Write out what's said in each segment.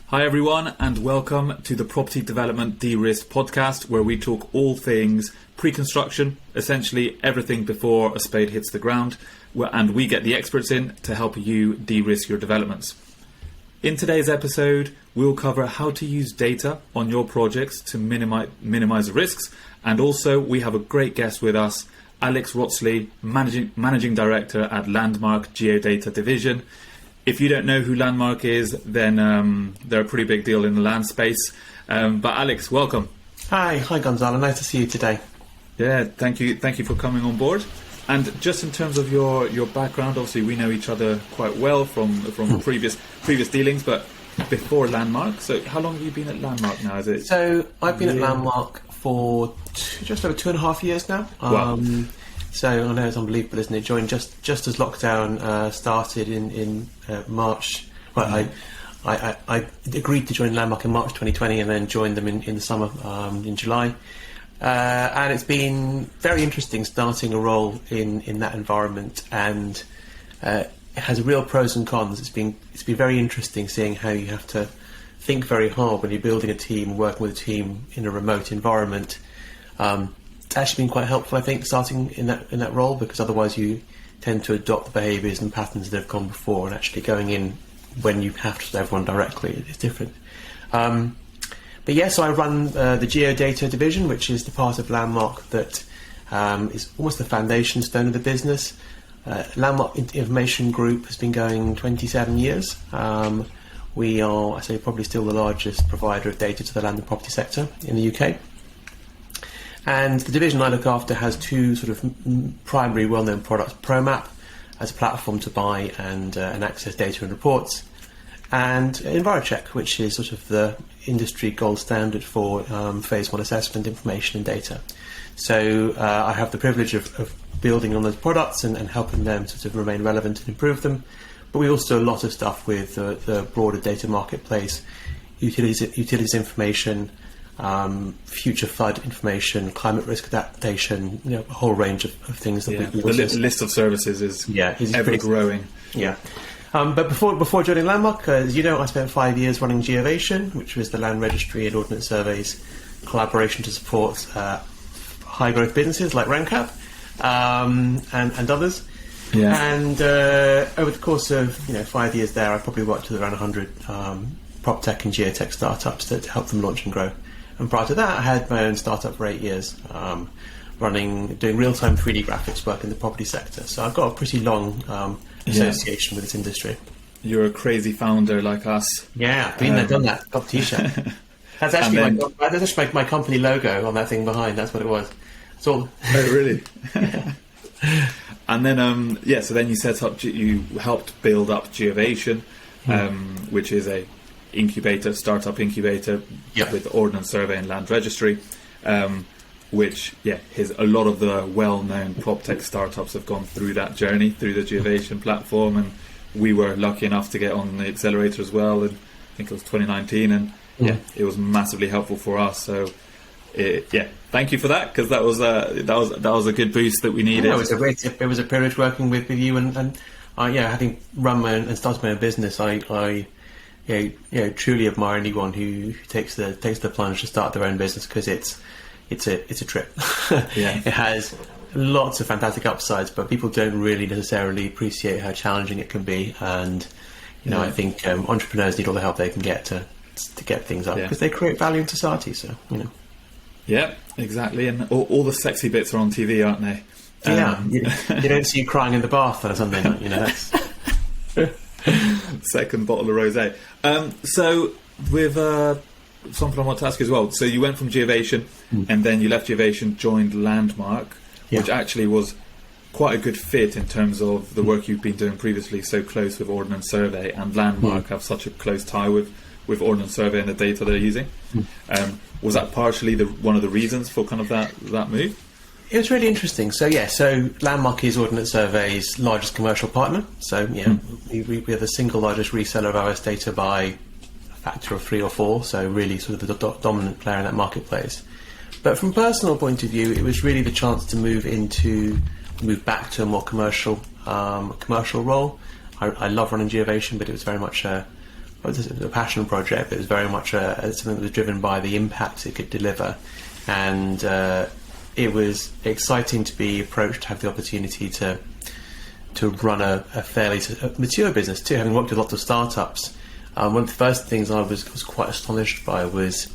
Hi everyone, and welcome to the Property Development Derisked podcast, where we talk all things pre-construction, essentially everything before a spade hits the ground, and we get the experts in to help you de-risk your developments. In today's episode, we'll cover how to use data on your projects to minimize the risks, and also we have a great guest with us, Alex Wrottesley, Managing Director at Landmark Geodata Division. If you don't know who Landmark is, then they're a pretty big deal in the land space. But Alex, welcome. Hi Gonzalo. Nice to see you today. Yeah, thank you for coming on board. And just in terms of your background, obviously we know each other quite well from previous dealings, but before Landmark. So how long have you been at Landmark now? Is it? So I've been at Landmark for just over 2.5 years now. Wow. So I know it's unbelievable, isn't it? Joined just as lockdown started in March. Well, I agreed to join Landmark in March 2020, and then joined them in the summer in July. And it's been very interesting starting a role in that environment, and it has real pros and cons. It's been very interesting seeing how you have to think very hard when you're building a team, working with a team in a remote environment. It's actually been quite helpful, I think, starting in that role, because otherwise you tend to adopt the behaviours and patterns that have gone before, and actually going in when you have to everyone directly is different. But yes, so I run the Geodata division, which is the part of Landmark that is almost the foundation stone of the business. Landmark Information Group has been going 27 years. We are, I say, probably still the largest provider of data to the land and property sector in the UK. And the division I look after has two sort of primary well-known products: Promap as a platform to buy and access data and reports, and Envirocheck, which is sort of the industry gold standard for phase one assessment information and data. So I have the privilege of building on those products and helping them sort of remain relevant and improve them. But we also do a lot of stuff with the broader data marketplace, utilities information, future flood information, climate risk adaptation, a whole range of things that we do. The list of services is ever growing. Yeah. But before joining Landmark, as you know, I spent 5 years running Geovation, which was the land registry and ordnance surveys collaboration to support high growth businesses like RenKap and others. Yeah. And over the course of 5 years there, I probably worked with around 100 prop tech and geotech startups to help them launch and grow. And prior to that, I had my own startup for 8 years, doing real-time 3D graphics work in the property sector. So I've got a pretty long association with this industry. You're a crazy founder like us. Yeah, been there, done that. Got a t-shirt. That's actually my company logo on that thing behind. That's what it was. It's all. Oh, really? Yeah. And then, so then you helped build up Geovation, which is a startup incubator with Ordnance Survey and Land Registry, which is a lot of the well-known prop tech startups have gone through that journey through the Geovation platform, and we were lucky enough to get on the accelerator as well. And I think it was 2019, and it was massively helpful for us. So thank you for that, because that was a good boost that we needed. Yeah, it was a privilege working with you, and having run and started my own business, I truly admire anyone who takes the plunge to start their own business, because it's a trip. It has lots of fantastic upsides, but people don't really necessarily appreciate how challenging it can be. And I think entrepreneurs need all the help they can get to get things up, because they create value in society. So Yeah, exactly. And all the sexy bits are on TV, aren't they? You don't see you crying in the bath on a Sunday night. That's. Second bottle of rosé. So with something I want to ask you as well. So you went from Geovation, and then you left Geovation, joined Landmark, which actually was quite a good fit in terms of the work you've been doing previously, so close with Ordnance Survey, and Landmark have such a close tie with Ordnance Survey and the data they're using. Was that partially one of the reasons for kind of that move? It was really interesting. So Landmark is Ordnance Survey's largest commercial partner. So we are the single largest reseller of OS data by a factor of 3 or 4. So really sort of the dominant player in that marketplace. But from a personal point of view, it was really the chance to move back to a more commercial role. I love running Geovation, but it was very much a passion project. It was very much something that was driven by the impact it could deliver, and it was exciting to be approached, to have the opportunity to run a fairly mature business too, having worked with lots of startups. One of the first things I was quite astonished by was,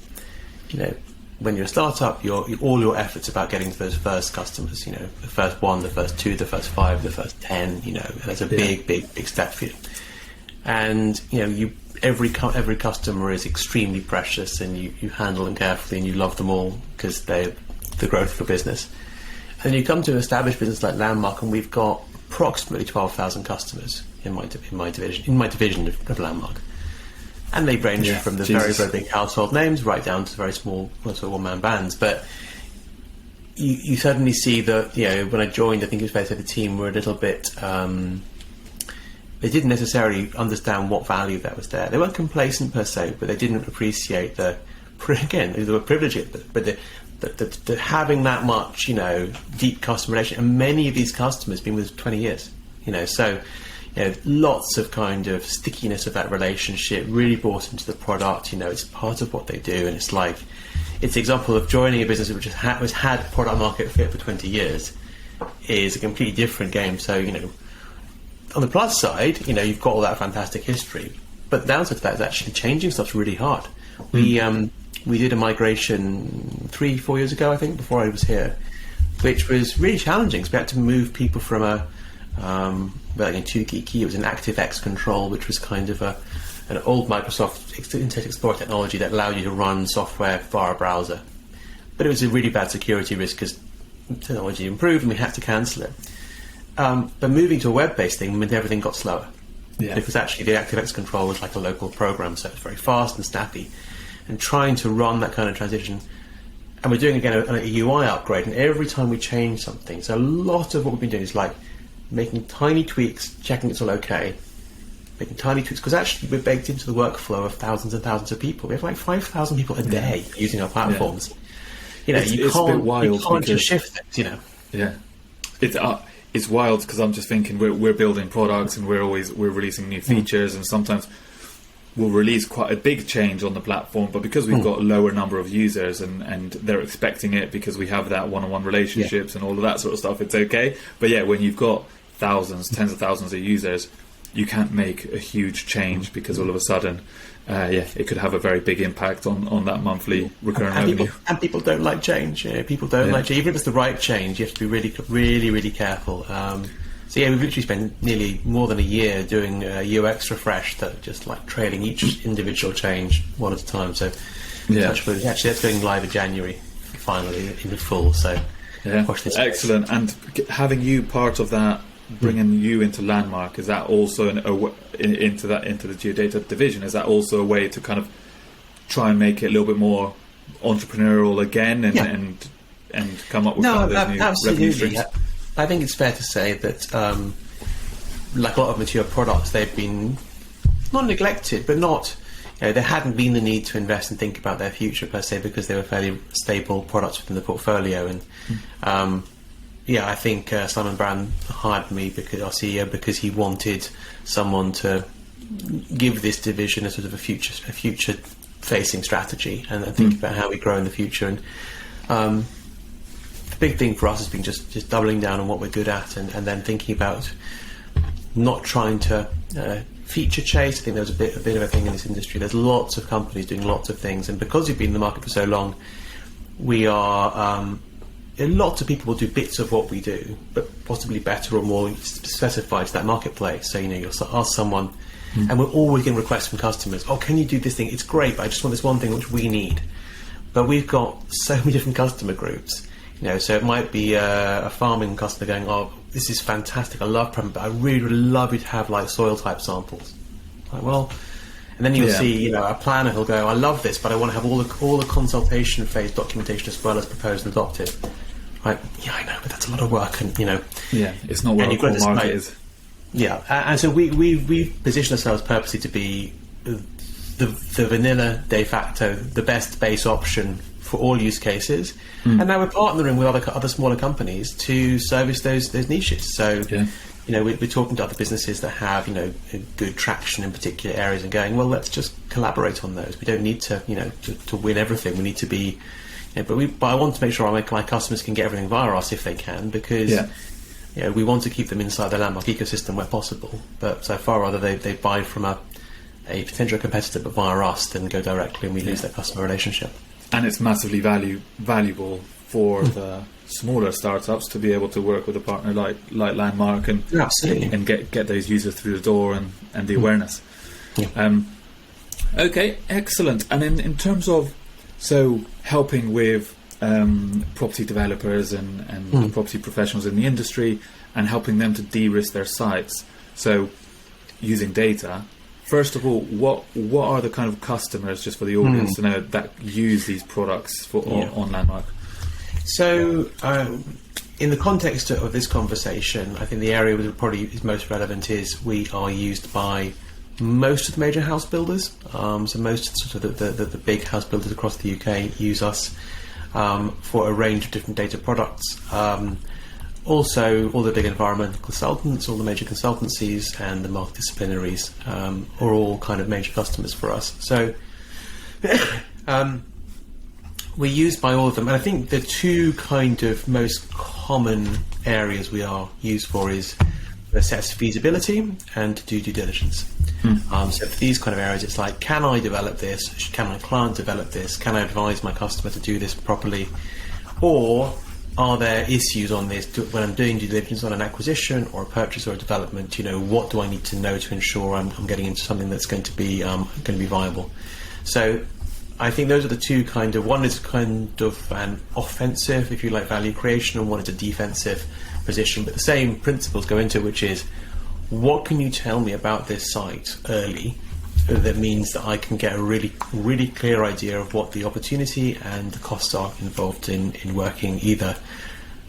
when you're a startup, all your efforts about getting to those first customers, the first one, the first two, the first 5, the first 10, that's a big step for you. And, every customer is extremely precious, and you handle them carefully and you love them all because they're the growth of your business. And you come to an established business like Landmark, and we've got approximately 12,000 customers in my division of Landmark. And they range from the very, very big household names right down to very small sort of one-man bands. But you suddenly see that, when I joined, I think it was fair to say the team were a little bit... they didn't necessarily understand what value that was there. They weren't complacent per se, but they didn't appreciate they were privileged, but the having that much, deep customer relation, and many of these customers been with us 20 years, so... lots of kind of stickiness of that relationship really brought into the product. It's part of what they do, and it's the example of joining a business which has had product market fit for 20 years is a completely different game. So, on the plus side, you've got all that fantastic history, but the downside to that is actually changing stuff's really hard. We did a migration 3-4 years ago, I think, before I was here, which was really challenging because we had to move people from in 2 geeky, it was an ActiveX control, which was kind of an old Microsoft Internet Explorer technology that allowed you to run software via a browser. But it was a really bad security risk because technology improved and we had to cancel it. But moving to a web-based thing meant everything got slower. Yeah. Because actually the ActiveX control was like a local program, so it's very fast and snappy. And trying to run that kind of transition, and we're doing again a UI upgrade, and every time we change something, so a lot of what we've been doing is like making tiny tweaks, checking it's all okay, making tiny tweaks, because actually we're baked into the workflow of thousands and thousands of people. We have like 5,000 people a day using our platforms. It's a bit wild. You can't just shift things, Yeah. It's wild because I'm just thinking we're building products and we're releasing new features, and sometimes we'll release quite a big change on the platform, but because we've got a lower number of users and they're expecting it because we have that one-on-one relationships and all of that sort of stuff, it's okay. But when you've got thousands, tens of thousands of users, you can't make a huge change because all of a sudden it could have a very big impact on that monthly recurring revenue. People don't like change. People don't like change. Even if it's the right change, you have to be really, really, really careful. We've literally spent nearly more than a year doing a UX refresh, that just like trailing each individual change one at a time. So, actually, that's going live in January, finally in full. So, watch this. Excellent. And having you part of that, bringing you into Landmark, is that also into the Geodata division? Is that also a way to kind of try and make it a little bit more entrepreneurial again, and come up with those new revenue streams? I think it's fair to say that, like a lot of mature products, they've been not neglected, but not, there hadn't been the need to invest and think about their future per se, because they were fairly stable products within the portfolio. And I think Simon Brown hired me, because our CEO, because he wanted someone to give this division a sort of a future-facing strategy and think about how we grow in the future. And the big thing for us has been just doubling down on what we're good at, and then thinking about not trying to feature chase. I think there's a bit of a thing in this industry. There's lots of companies doing lots of things, and because we've been in the market for so long, we are lots of people will do bits of what we do, but possibly better or more specified to that marketplace. So you'll ask someone, and we're always getting requests from customers, can you do this thing? It's great, but I just want this one thing which we need. But we've got so many different customer groups. So it might be a farming customer going, this is fantastic, I love Promap, but I really would love you to have like soil type samples. Like, and then you'll see, a planner who'll go, I love this, but I want to have all the consultation phase documentation as well as proposed and adopted. Right? Yeah, I know, but that's a lot of work, and it's not where our core market is. Yeah, and so we position ourselves purposely to be the vanilla de facto, the best base option for all use cases, and now we're partnering with other smaller companies to service those niches. So we're talking to other businesses that have, good traction in particular areas and going, well, let's just collaborate on those. We don't need to, to win everything. We need to be, but I want to make sure my customers can get everything via us if they can, because we want to keep them inside the Landmark ecosystem where possible. But so far, rather they buy from a potential competitor, but via us, then go directly, and we lose that customer relationship. And it's massively valuable for the smaller startups to be able to work with a partner like Landmark and get those users through the door and the awareness. Yeah. Okay, excellent. And in terms of helping with property developers and property professionals in the industry and helping them to de-risk their sites, so using data. First of all, what are the kind of customers, just for the audience to know, that use these products on Landmark? So, in the context of this conversation, I think the area that probably is most relevant is we are used by most of the major house builders. So most sort of the big house builders across the UK use us for a range of different data products. Also, all the big environmental consultants, all the major consultancies, and the multidisciplinaries are all kind of major customers for us. So we're used by all of them. And I think the two kind of most common areas we are used for is to assess feasibility and to do due diligence. So for these kind of areas, it's like, can I develop this? Can my client develop this? Can I advise my customer to do this properly? Or are there issues on this when I'm doing due diligence on an acquisition or a purchase or a development? What do I need to know to ensure I'm getting into something that's going to be viable? So I think those are the two kind of, one is kind of an offensive, if you like, value creation, and one is a defensive position. But the same principles go into it, which is, what can you tell me about this site early that means that I can get a really, really clear idea of what the opportunity and the costs are involved in working, either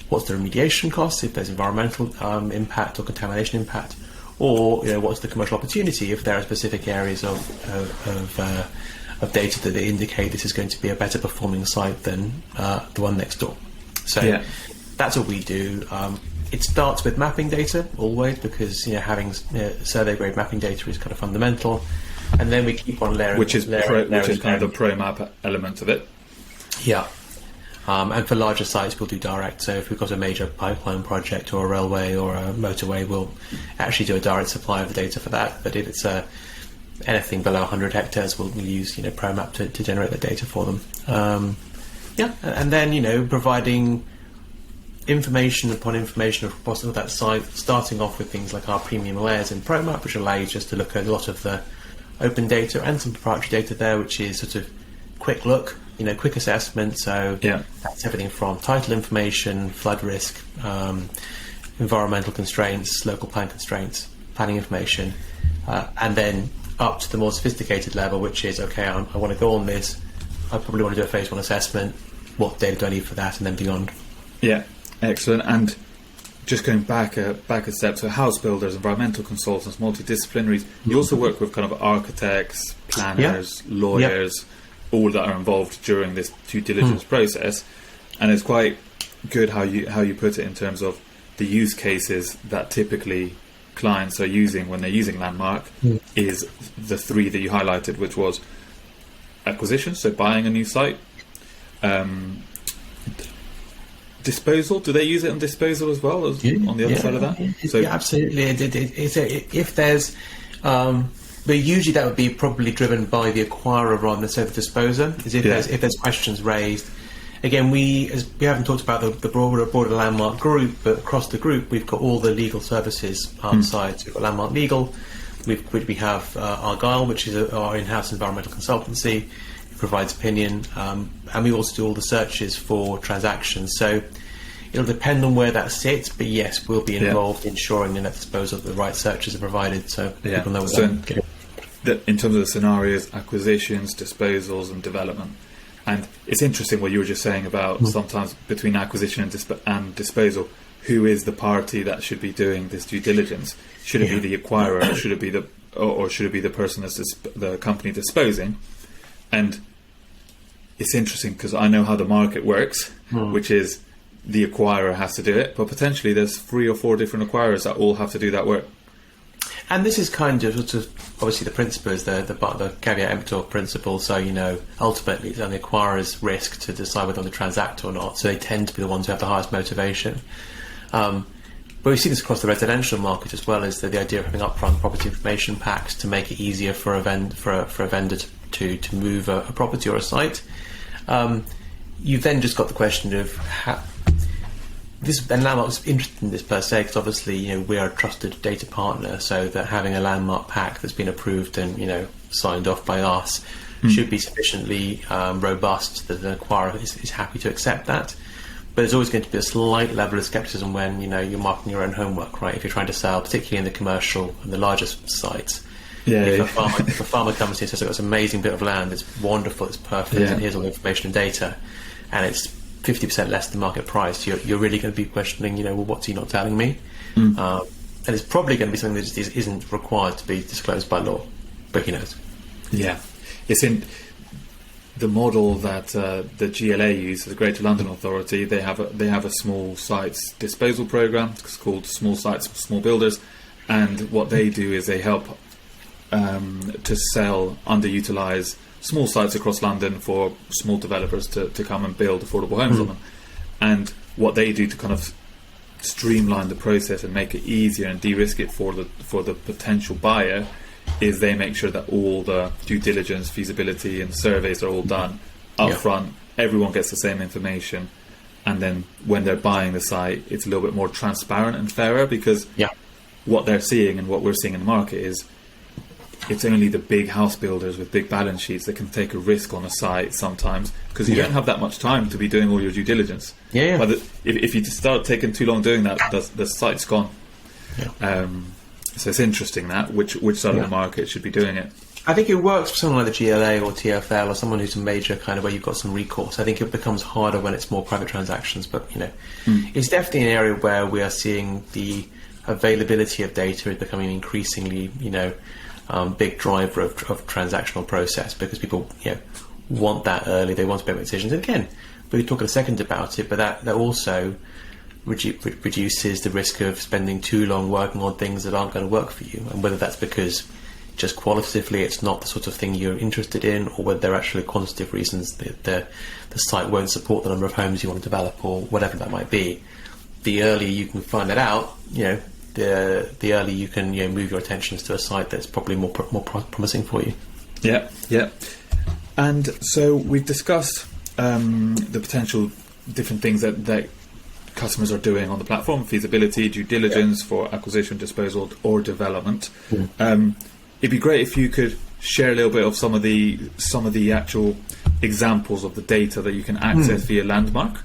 what's the remediation costs if there's environmental impact or contamination impact, or what's the commercial opportunity if there are specific areas of data that indicate this is going to be a better performing site than the one next door. So that's what we do. It starts with mapping data always, because having survey grade mapping data is kind of fundamental, and then we keep on layering, which is kind of the Promap element of it. Yeah. And for larger sites, we'll do direct. So if we've got a major pipeline project or a railway or a motorway, we'll actually do a direct supply of the data for that. But if it's anything below 100 hectares, we'll use Promap to generate the data for them. And then providing information upon information of possible that site, starting off with things like our premium layers in Promap, which allow you just to look at a lot of the open data and some proprietary data there, which is sort of quick look, quick assessment. So that's everything from title information, flood risk, environmental constraints, local plan constraints, planning information, and then up to the more sophisticated level, which is, okay, I want to go on this, I probably want to do a phase one assessment, what data do I need for that, and then beyond. Yeah, excellent. And just going back a step, so house builders, environmental consultants, multidisciplinaries, you also work with kind of architects, planners, lawyers, all that are involved during this due diligence process. And it's quite good how you put it in terms of the use cases that typically clients are using when they're using Landmark is the three that you highlighted, which was acquisition, so buying a new site, disposal. Do they use it on disposal as well as on the other side of that? So absolutely. If there's, but usually that would be probably driven by the acquirer rather than say the disposer. Is if there's questions raised. Again, we haven't talked about the broader Landmark group, but across the group we've got all the legal services sides. We've got Landmark Legal. We have Argyle, which is our in-house environmental consultancy. Provides opinion, and we also do all the searches for transactions. So it'll depend on where that sits, but yes, we'll be involved in ensuring that disposal of the right searches are provided, so people know what in terms of the scenarios, acquisitions, disposals, and development. And it's interesting what you were just saying about sometimes between acquisition and disposal, who is the party that should be doing this due diligence? Should it be the acquirer, or should it be the person that's the company disposing? And it's interesting because I know how the market works, which is the acquirer has to do it, but potentially there's 3 or 4 different acquirers that all have to do that work. And this is kind of sort of, obviously the principle is the caveat emptor principle. So, ultimately it's on the acquirer's risk to decide whether to transact or not. So they tend to be the ones who have the highest motivation. But we see this across the residential market as well, as the idea of having upfront property information packs to make it easier for a vendor to move a property or a site. You've then just got the question of and Landmark's interested in this per se, because obviously we are a trusted data partner, so that having a Landmark pack that's been approved and signed off by us should be sufficiently robust that an acquirer is happy to accept that. But there's always going to be a slight level of scepticism when you're marking your own homework, right? If you're trying to sell, particularly in the commercial and the largest sites. If a farmer comes in and says, "I've got this amazing bit of land, it's wonderful, it's perfect, and here's all the information and data," and it's 50% less than market price, you're really going to be questioning, well, what's he not telling me? And it's probably going to be something that just isn't required to be disclosed by law, but who knows? Yeah, it's in the model that the GLA use, the Greater London Authority. They have a small sites disposal program. It's called Small Sites for Small Builders, and what they do is they help to sell underutilised small sites across London for small developers to come and build affordable homes on them. And what they do to kind of streamline the process and make it easier and de-risk it for the potential buyer is they make sure that all the due diligence, feasibility and surveys are all done up front. Everyone gets the same information, and then when they're buying the site, it's a little bit more transparent and fairer, because what they're seeing and what we're seeing in the market is it's only the big house builders with big balance sheets that can take a risk on a site sometimes, because you don't have that much time to be doing all your due diligence. But if you start taking too long doing that, the site's gone. So it's interesting that which side of the market should be doing it. I think it works for someone like the GLA or TfL or someone who's a major kind of where you've got some recourse. I think it becomes harder when it's more private transactions, but it's definitely an area where we are seeing the availability of data is becoming increasingly big driver of transactional process, because people want that early, they want to make decisions. And again, we'll talk in a second about it, but that also reduces the risk of spending too long working on things that aren't going to work for you, and whether that's because just qualitatively it's not the sort of thing you're interested in, or whether there are actually quantitative reasons that the site won't support the number of homes you want to develop, or whatever that might be. The earlier you can find that out, the earlier you can move your attentions to a site that's probably more promising for you. Yeah. And so we've discussed the potential different things that customers are doing on the platform: feasibility, due diligence for acquisition, disposal, or development. It'd be great if you could share a little bit of some of the actual examples of the data that you can access via Landmark.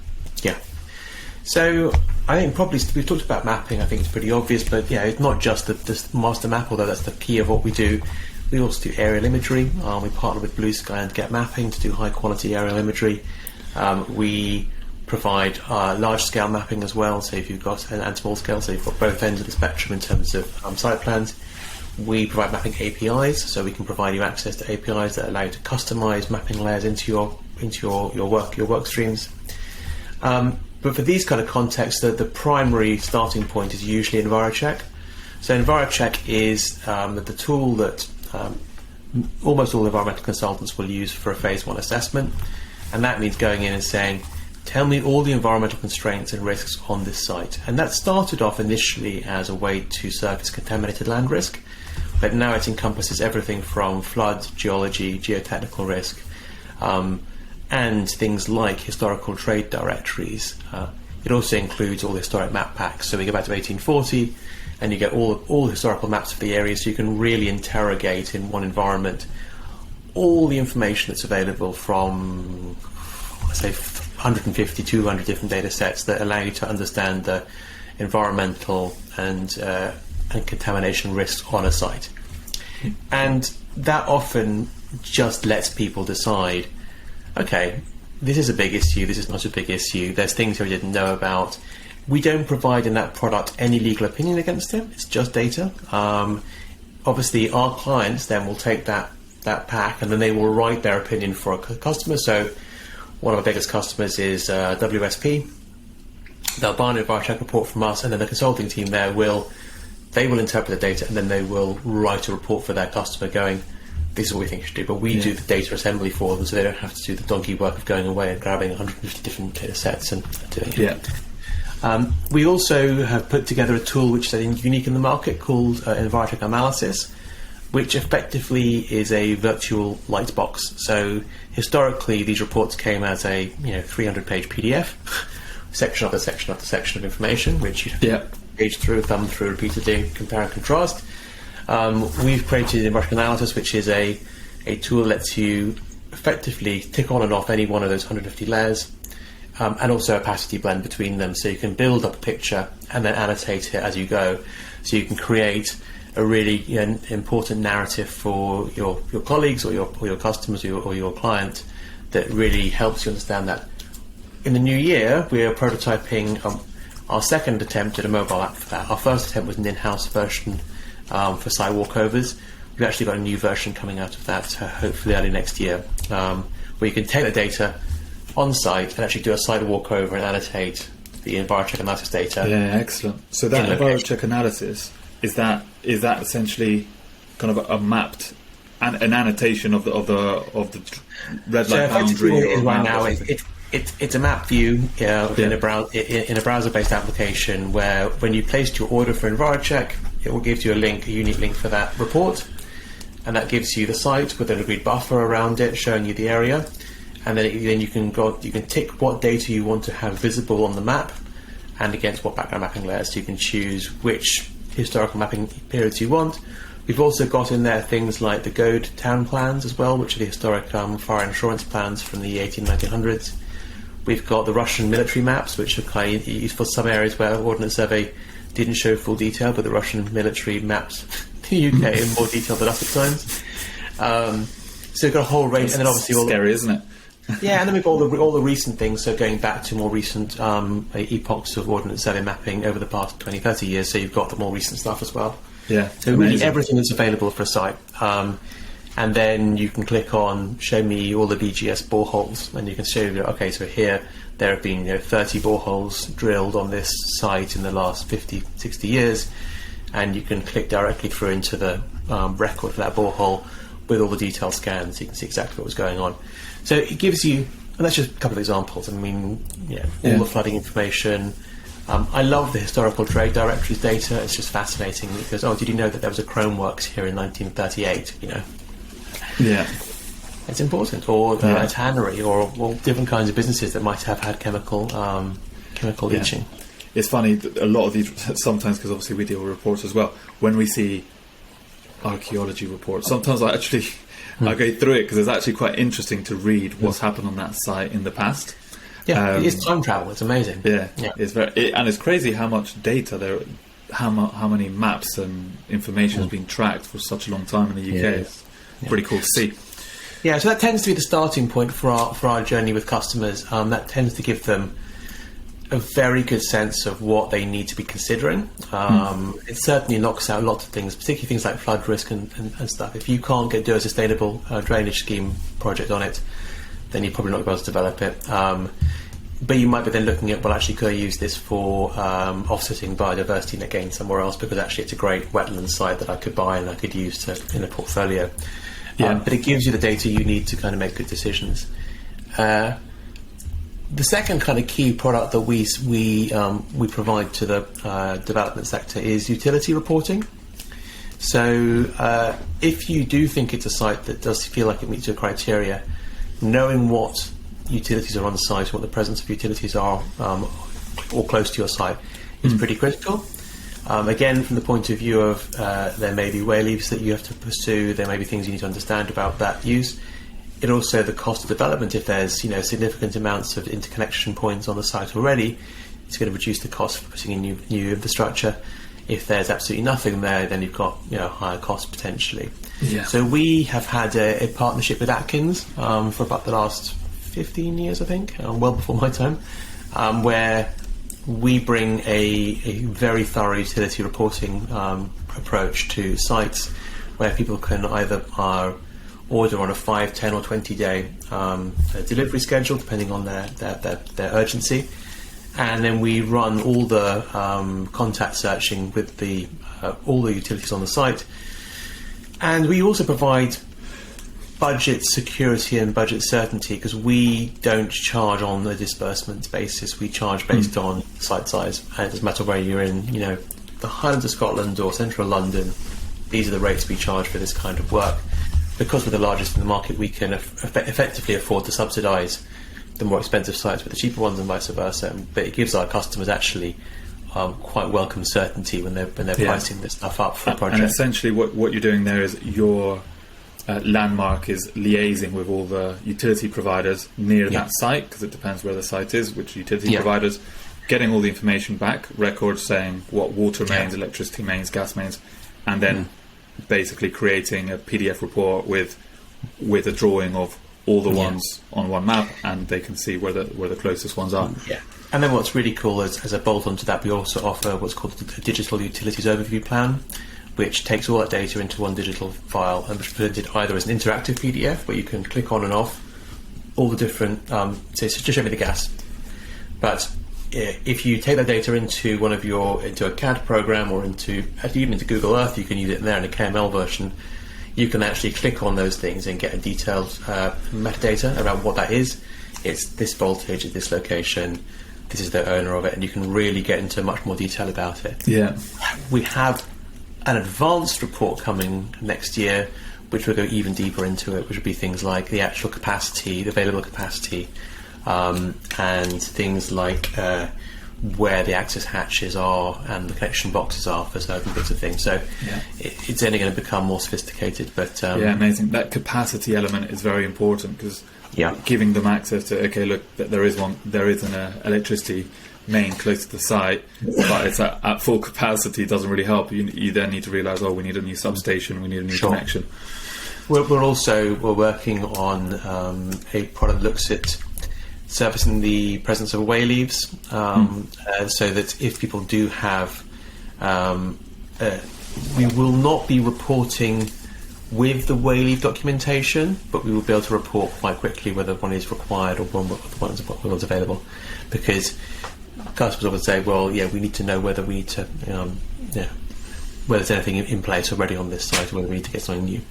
So I think probably we've talked about mapping. I think it's pretty obvious, but it's not just the master map, although that's the key of what we do. We also do aerial imagery. We partner with Blue Sky and Get Mapping to do high quality aerial imagery. We provide large scale mapping as well, so if you've got and small scale, so you've got both ends of the spectrum in terms of site plans. We provide mapping APIs, so we can provide you access to APIs that allow you to customize mapping layers into your work streams. But for these kind of contexts, the primary starting point is usually Envirocheck. So Envirocheck is the tool that almost all environmental consultants will use for a phase 1 assessment, and that means going in and saying, tell me all the environmental constraints and risks on this site. And that started off initially as a way to surface contaminated land risk, but now it encompasses everything from flood, geology, geotechnical risk, and things like historical trade directories. It also includes all the historic map packs. So we go back to 1840 and you get all the historical maps for the area, so you can really interrogate in one environment all the information that's available from, let's say, 150, 200 different data sets that allow you to understand the environmental and contamination risks on a site. And that often just lets people decide, okay, this is a big issue, this is not a big issue, there's things I didn't know about. We don't provide in that product any legal opinion against it, it's just data. Obviously our clients then will take that pack and then they will write their opinion for a customer. So one of our biggest customers is WSP, they'll buy an Envirocheck report from us, and then the consulting team there will interpret the data, and then they will write a report for their customer going, this is what we think you should do. But we do the data assembly for them, so they don't have to do the donkey work of going away and grabbing 150 different data sets and doing it. We also have put together a tool which is I think unique in the market called Envirocheck Analysis, which effectively is a virtual light box. So historically, these reports came as a 300-page PDF, section after section after section of information, which you have to page through, thumb through repeatedly, compare and contrast. We've created Envirocheck Analysis, which is a tool that lets you effectively tick on and off any one of those 150 layers, and also a opacity blend between them, so you can build up a picture and then annotate it as you go. So you can create a really important narrative for your colleagues or your customers or your client that really helps you understand that. In the new year, we are prototyping our second attempt at a mobile app for that. Our first attempt was an in-house version for site walkovers. We've actually got a new version coming out of that, hopefully early next year, where you can take the data on site and actually do a site walkover and annotate the Envirocheck analysis data. Yeah, excellent. So that Envirocheck analysis, is that essentially kind of a mapped an annotation of the red light boundary? Right now, it's a map view in a browser-based application where when you placed your order for Envirocheck, it will give you a unique link for that report, and that gives you the site with an agreed buffer around it, showing you the area, and then you can tick what data you want to have visible on the map, and against what background mapping layers. So you can choose which historical mapping periods you want. We've also got in there things like the Goad town plans as well, which are the historic fire insurance plans from the 1900s. We've got the Russian military maps, which are kind of used for some areas where Ordnance Survey didn't show full detail, but the Russian military maps the UK in more detail than us at times. So we've got a whole range, and then obviously all scary, isn't it? Yeah, and then we've got all the recent things, so going back to more recent epochs of Ordnance Survey mapping over the past 20, 30 years, so you've got the more recent stuff as well. Yeah, so really everything that's available for a site. And then you can click on show me all the BGS boreholes, and you can show okay, so here there have been 30 boreholes drilled on this site in the last 50, 60 years, and you can click directly through into the record for that borehole with all the detailed scans, so you can see exactly what was going on. So it gives you, and that's just a couple of examples. I mean, all the flooding information. I love the historical trade directories data. It's just fascinating because, did you know that there was a Chrome Works here in 1938? Yeah, it's important. Or a tannery, or different kinds of businesses that might have had chemical leaching. It's funny, a lot of these sometimes, because obviously we deal with reports as well. When we see archaeology reports, sometimes I go through it because it's actually quite interesting to read what's happened on that site in the past. Yeah, it's time travel. It's amazing. Yeah. It's and it's crazy how much data there, how many maps and information has been tracked for such a long time in the UK. It's pretty cool to see. Yeah, so that tends to be the starting point for our journey with customers. That tends to give them a very good sense of what they need to be considering. It certainly knocks out lots of things, particularly things like flood risk and stuff. If you can't do a sustainable drainage scheme project on it, then you're probably not going to be able to develop it. But you might be then looking at, well, actually, could I use this for offsetting biodiversity net gain somewhere else, because actually it's a great wetland site that I could buy and I could use in a portfolio. But it gives you the data you need to kind of make good decisions. The second kind of key product that we provide to the development sector is utility reporting. So if you do think it's a site that does feel like it meets your criteria, knowing what utilities are on the site, what the presence of utilities are or close to your site is pretty critical. Again, from the point of view of there may be way leaves that you have to pursue, there may be things you need to understand about that use. It also, the cost of development, if there's significant amounts of interconnection points on the site already, it's going to reduce the cost for putting in new infrastructure. If there's absolutely nothing there, then you've got higher costs potentially. Yeah. So we have had a partnership with Atkins for about the last 15 years, I think, well before my time, where we bring a very thorough utility reporting approach to sites where people can either order on a 5, 10 or 20 day delivery schedule depending on their urgency, and then we run all the contact searching with all the utilities on the site. And we also provide budget security and budget certainty, because we don't charge on the disbursement basis. We charge based on site size, and it doesn't matter where you're in, the Highlands of Scotland or central London. These are the rates we charge for this kind of work. Because we're the largest in the market, we can effectively afford to subsidise the more expensive sites with the cheaper ones, and vice versa. But it gives our customers actually quite welcome certainty when they're pricing this stuff up for a project. And essentially, what you're doing there is your Landmark is liaising with all the utility providers near that site, because it depends where the site is, which utility providers, getting all the information back, records saying what water mains, electricity mains, gas mains, and then basically creating a PDF report with a drawing of all the ones on one map, and they can see where the closest ones are. Yeah. And then what's really cool is, as a bolt onto that, we also offer what's called a digital utilities overview plan, which takes all that data into one digital file and is presented either as an interactive PDF where you can click on and off all the different, just show me the gas. But if you take that data into into a CAD program, or even into Google Earth, you can use it in there in a KML version. You can actually click on those things and get a detailed metadata around what that is. It's this voltage at this location. This is the owner of it, and you can really get into much more detail about it. Yeah, we have an advanced report coming next year, which will go even deeper into it, which will be things like the actual capacity, the available capacity, and things like where the access hatches are and the connection boxes are for certain bits of things. So it's only going to become more sophisticated. But amazing. That capacity element is very important, because giving them access to, look, there is an electricity main close to the site, but it's at full capacity, doesn't really help. You then need to realise, we need a new substation, we need a new connection. We're working on a product that looks at servicing the presence of way leaves, so that if people do have, we will not be reporting with the way leave documentation, but we will be able to report quite quickly whether one is required or one's available, because customers would say, we need to know whether we need to, whether there's anything in place already on this site, or whether we need to get something new.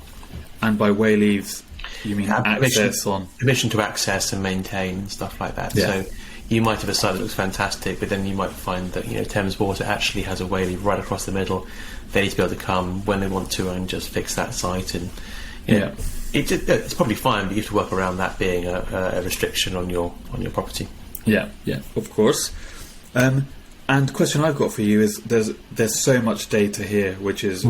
And by way leaves, you mean permission to access and maintain and stuff like that. So you might have a site that looks fantastic, but then you might find that Thames Water actually has a way leave right across the middle. They need to be able to come when they want to and just fix that site, and it's probably fine, but you have to work around that being a restriction on your property. Yeah, of course. And the question I've got for you is, there's so much data here which is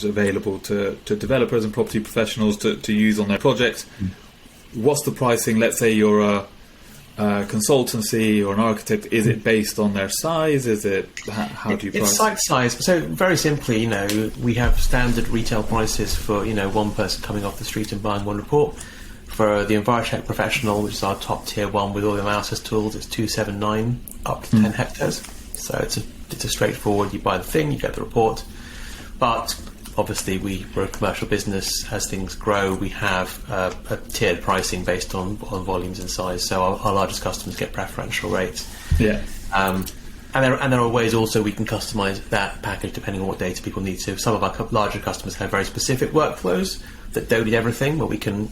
available to developers and property professionals to use on their projects. What's the pricing? Let's say you're a consultancy or an architect. Is it based on their size? Is it how do you price? It's site size. So very simply, we have standard retail prices for one person coming off the street and buying one report. For the Envirocheck Professional, which is our top tier one with all the analysis tools, it's 279 up to 10 hectares. So it's a straightforward. You buy the thing, you get the report. But obviously, we're a commercial business. As things grow, we have a tiered pricing based on volumes and size. So our largest customers get preferential rates. Yeah. And there are ways also we can customise that package depending on what data people need to. Some of our larger customers have very specific workflows that don't need everything, but we can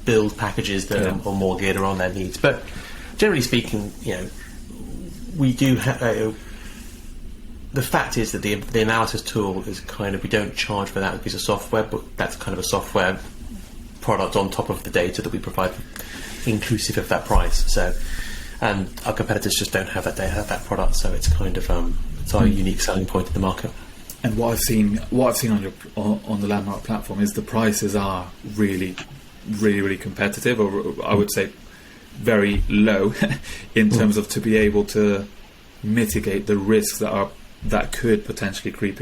build packages that are more geared around their needs. But generally speaking, we do have. The fact is that the analysis tool is we don't charge for that piece of software, but that's kind of a software product on top of the data that we provide, inclusive of that price. So, and our competitors just don't have that data, that product. So it's it's our unique selling point in the market. And what I've seen on the Landmark platform is the prices are really, really, really competitive, or I would say very low in terms of to be able to mitigate the risks that could potentially creep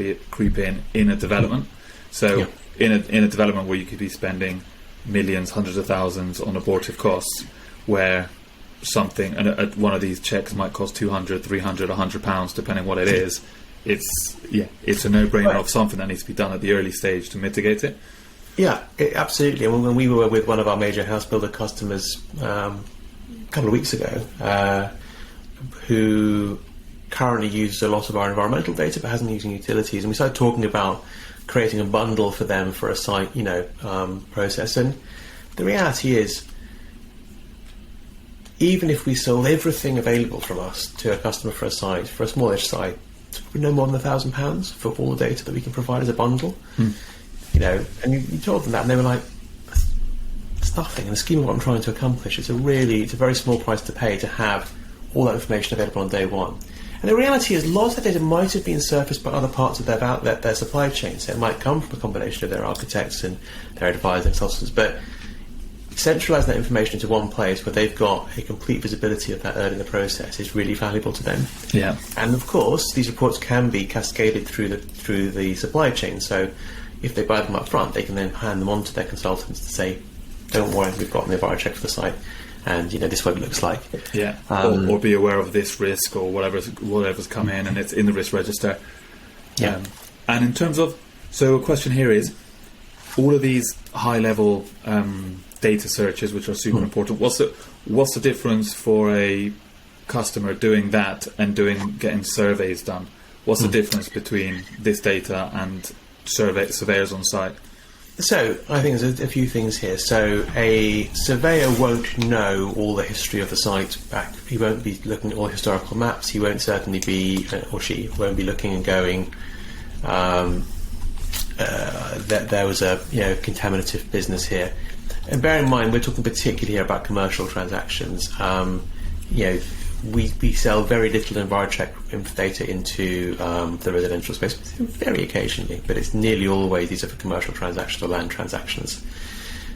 in a development. So in a development where you could be spending millions, hundreds of thousands on abortive costs, where one of these checks might cost 200, 300, £100, depending what it is. It's a no-brainer of something that needs to be done at the early stage to mitigate it. Yeah, absolutely. And when we were with one of our major house builder customers a couple of weeks ago, who currently uses a lot of our environmental data but hasn't using utilities, and we started talking about creating a bundle for them for a site, process. And the reality is, even if we sold everything available from us to a customer for a site, for a smallish site, it's no more than £1,000 for all the data that we can provide as a bundle. And you told them that, and they were like, it's nothing. In the scheme of what I'm trying to accomplish, it's a very small price to pay to have all that information available on day one. And the reality is, lots of data might have been surfaced by other parts of their supply chain. So it might come from a combination of their architects and their advisors and consultants, but centralising that information into one place where they've got a complete visibility of that early in the process is really valuable to them. Yeah. And of course, these reports can be cascaded through the supply chain. So if they buy them up front, they can then hand them on to their consultants to say, don't worry, we've got an Envirocheck for the site, and this is what it looks like. Yeah. Or be aware of this risk or whatever's come in, and it's in the risk register. Yeah. And in terms of, so a question here is, all of these high level data searches, which are super important, what's the difference for a customer doing that and getting surveys done? What's the difference between this data and surveyors on site? So I think there's a few things here. So a surveyor won't know all the history of the site back. He won't be looking at all historical maps. He won't certainly be, or she won't be looking and going, that there was a contaminative business here. And bear in mind, we're talking particularly here about commercial transactions. We sell very little Envirocheck data into the residential space, very occasionally, but it's nearly always these are for commercial transactions or land transactions.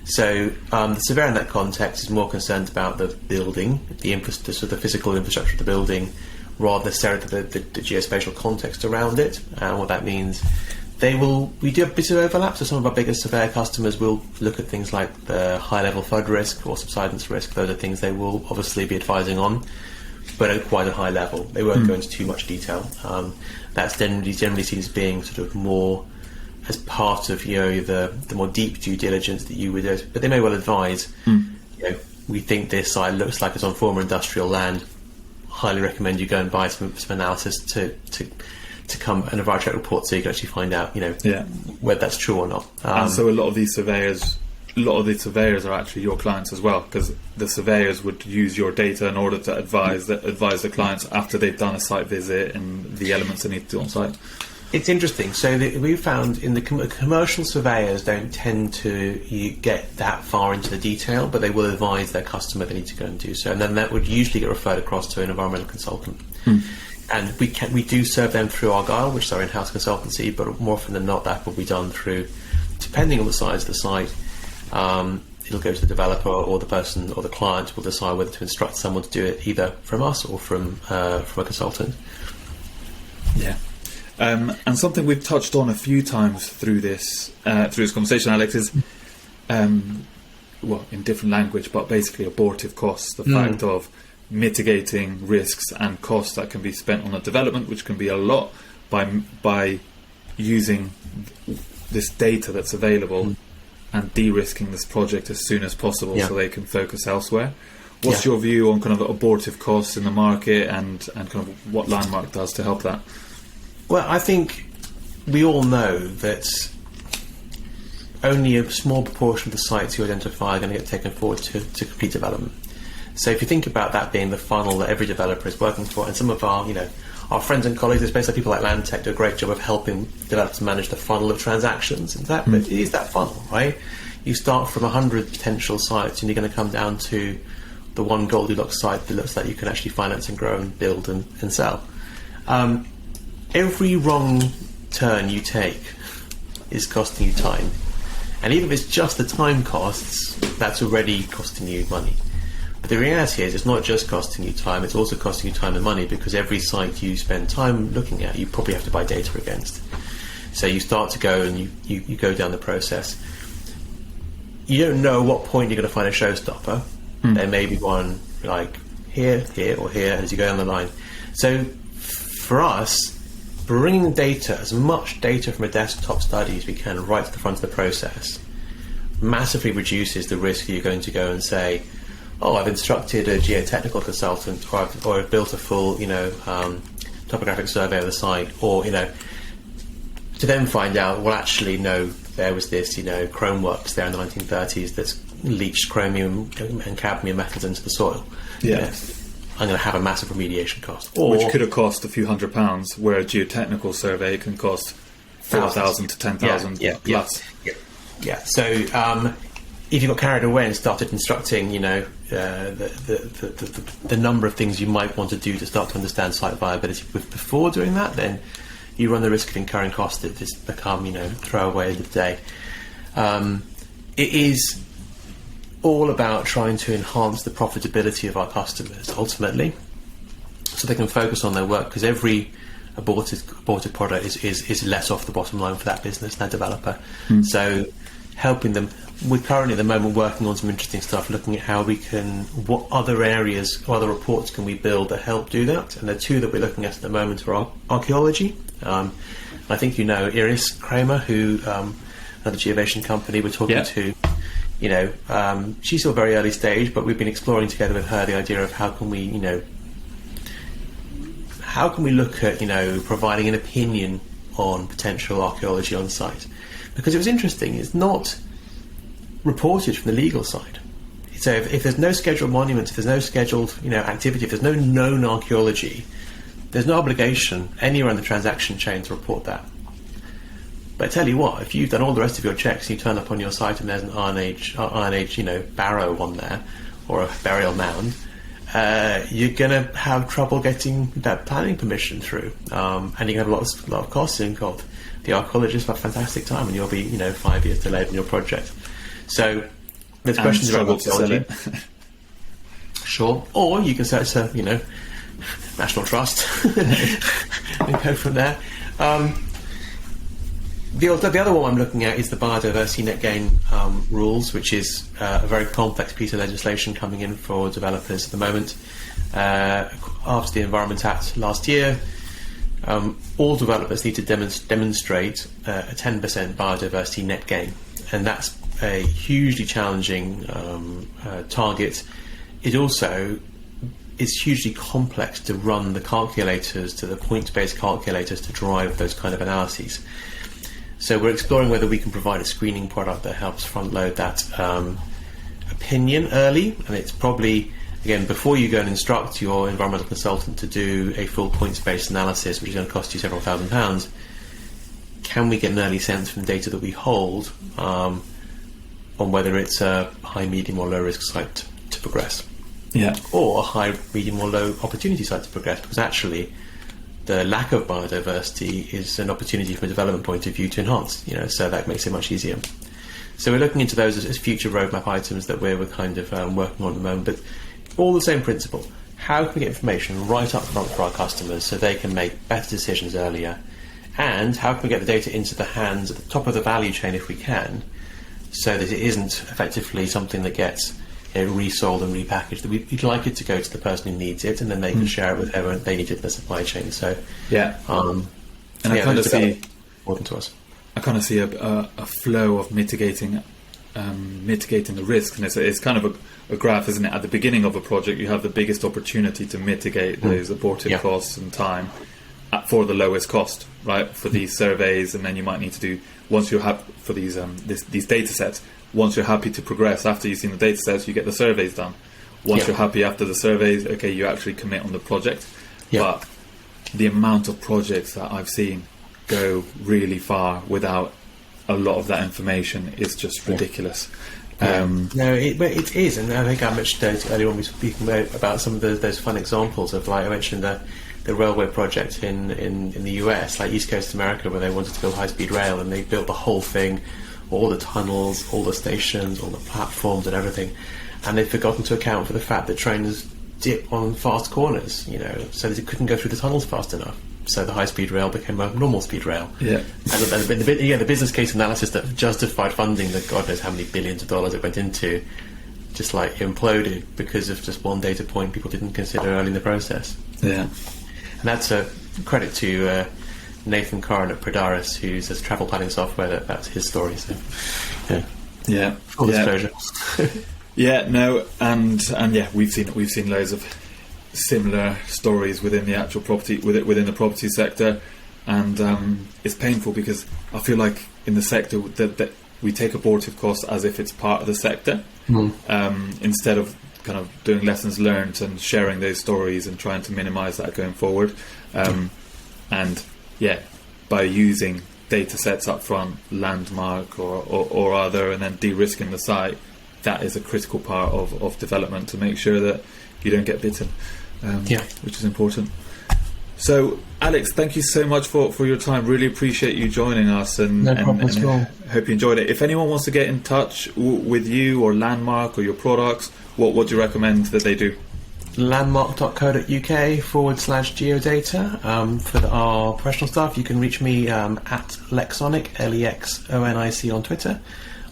So the surveyor in that context is more concerned about the building, the physical infrastructure of the building, rather necessarily the geospatial context around it, and what that means. We do a bit of overlap, so some of our biggest surveyor customers will look at things like the high-level flood risk or subsidence risk. Those are things they will obviously be advising on, but at quite a high level. They won't go into too much detail. That's generally seen as being sort of more as part of the more deep due diligence that you would do. But they may well advise, we think this site looks like it's on former industrial land. Highly recommend you go and buy some analysis to come an Envirocheck report so you can actually find out, whether that's true or not. And so a lot of these surveyors are actually your clients as well, because the surveyors would use your data in order to advise the clients after they've done a site visit and the elements they need to do on site. It's interesting. So we found in the commercial surveyors don't tend to get that far into the detail, but they will advise their customer they need to go and do so, and then that would usually get referred across to an environmental consultant. And we do serve them through Argyle, which is our in-house consultancy, but more often than not, that will be done through, depending on the size of the site, it'll go to the developer, or the person or the client will decide whether to instruct someone to do it either from us or from a consultant. Yeah. And something we've touched on a few times through this conversation, Alex, is in different language, but basically abortive costs. The fact of mitigating risks and costs that can be spent on a development, which can be a lot, by using this data that's available and de-risking this project as soon as possible so they can focus elsewhere. What's your view on kind of abortive costs in the market and kind of what Landmark does to help that? Well, I think we all know that only a small proportion of the sites you identify are going to get taken forward to complete development. So if you think about that being the funnel that every developer is working for, and some of our friends and colleagues, especially people like Landtech, do a great job of helping developers manage the funnel of transactions. But it is that funnel, right? You start from 100 potential sites, and you're going to come down to the one Goldilocks site that looks like you can actually finance and grow and build and sell. Every wrong turn you take is costing you time, and even if it's just the time costs, that's already costing you money. But the reality is, it's not just costing you time, it's also costing you time and money, because every site you spend time looking at, you probably have to buy data against. So you start to go and you go down the process. You don't know what point you're going to find a showstopper. There may be one like here, or here, as you go down the line. So for us, bringing data, as much data from a desktop study as we can, right to the front of the process, massively reduces the risk you're going to go and say, I've instructed a geotechnical consultant, or I've built a full, topographic survey of the site, or, to then find out, well, actually, no, there was this, chrome works there in the 1930s that's leached chromium and cadmium metals into the soil. Yeah. I'm going to have a massive remediation cost. Which could have cost a few £100, where a geotechnical survey can cost 4,000 to 10,000 plus. Yeah. So if you got carried away and started instructing, the number of things you might want to do to start to understand site viability before doing that, then you run the risk of incurring costs that just become, throwaway of the day. It is all about trying to enhance the profitability of our customers, ultimately, so they can focus on their work, because every aborted product is less off the bottom line for that business, that developer. So helping them, we're currently at the moment working on some interesting stuff, looking at how we can, what other areas or other reports can we build that help do that. And the two that we're looking at the moment are archaeology. I think Iris Kramer, who another geovation company we're talking to, she's still very early stage, but we've been exploring together with her the idea of how can we look at providing an opinion on potential archaeology on site, because it was interesting. It's not reported from the legal side. So if there's no scheduled monuments, if there's no scheduled activity, if there's no known archaeology, there's no obligation anywhere in the transaction chain to report that. But I tell you what, if you've done all the rest of your checks and you turn up on your site and there's an Iron Age, barrow on there, or a burial mound, you're going to have trouble getting that planning permission through, and you're going to have a lot of costs involved. The archaeologists have a fantastic time, and you'll be 5 years delayed in your project. So there's questions about archaeology. Sure, or you can search the National Trust and go from there. The other one I'm looking at is the biodiversity net gain rules, which is a very complex piece of legislation coming in for developers at the moment. After the Environment Act last year, all developers need to demonstrate a 10% biodiversity net gain, and that's a hugely challenging target. It also is hugely complex to run the calculators, to the points-based calculators, to drive those kind of analyses. So we're exploring whether we can provide a screening product that helps front-load that opinion early, and it's probably, again, before you go and instruct your environmental consultant to do a full points-based analysis, which is going to cost you several £1,000s, can we get an early sense from the data that we hold on whether it's a high, medium or low risk site to progress? Yeah. Or a high, medium or low opportunity site to progress, because actually the lack of biodiversity is an opportunity from a development point of view to enhance, so that makes it much easier. So we're looking into those as future roadmap items that we're kind of working on at the moment, but all the same principle. How can we get information right up front for our customers so they can make better decisions earlier? And how can we get the data into the hands at the top of the value chain if we can, so that it isn't effectively something that gets resold and repackaged? We'd like it to go to the person who needs it, and then they can share it with whoever they need it in the supply chain. So and I kind of see important to us. I kind of see a flow of mitigating the risks, and it's kind of a graph, isn't it? At the beginning of a project, you have the biggest opportunity to mitigate those abortive costs and time for the lowest cost, right? For these surveys, and then you might need to do, once you have for these data sets. Once you're happy to progress, after you've seen the data sets, you get the surveys done. Once you're happy after the surveys, okay, you actually commit on the project. But the amount of projects that I've seen go really far without a lot of that information is just ridiculous. No, it is, and I think I mentioned earlier when we were speaking about some of those fun examples of, like I mentioned, the railway project in the US, like East Coast America, where they wanted to build high-speed rail, and they built the whole thing, all the tunnels, all the stations, all the platforms and everything, and they'd forgotten to account for the fact that trains dip on fast corners, so that it couldn't go through the tunnels fast enough. So the high-speed rail became a normal speed rail. And the business case analysis that justified funding that God knows how many billions of dollars it went into just like imploded because of just one data point people didn't consider early in the process. And that's a credit to Nathan Curran at Predaris, who uses travel planning software. That's his story. So, full disclosure. Yeah, no, and yeah, we've seen loads of similar stories within the actual property within the property sector, and it's painful because I feel like in the sector that we take abortive costs as if it's part of the sector, instead of kind of doing lessons learned and sharing those stories and trying to minimise that going forward. And yeah, by using data sets up front, Landmark or other, and then de-risking the site, that is a critical part of development to make sure that you don't get bitten, which is important. So, Alex, thank you so much for your time. Really appreciate you joining us, and hope you enjoyed it. If anyone wants to get in touch with you or Landmark or your products, what do you recommend that they do? landmark.co.uk/geodata. For our professional staff, you can reach me at Lexonic, Lexonic on Twitter.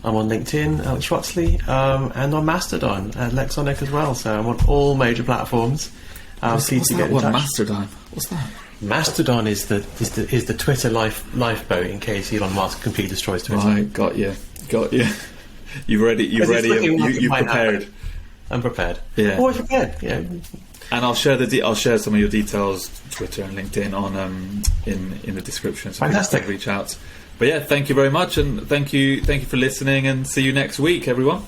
I'm on LinkedIn, Alex Wrottesley, and on Mastodon at Lexonic as well. So I'm on all major platforms. What's that one? Mastodon? What's that? Mastodon is the Twitter lifeboat in case Elon Musk completely destroys Twitter. Right, got you. You've prepared. I'm prepared. Yeah, always prepared. Yeah. And I'll share some of your details, Twitter and LinkedIn, on in the description, so Fantastic. people can reach out. But yeah, thank you very much, and thank you for listening, and see you next week, everyone.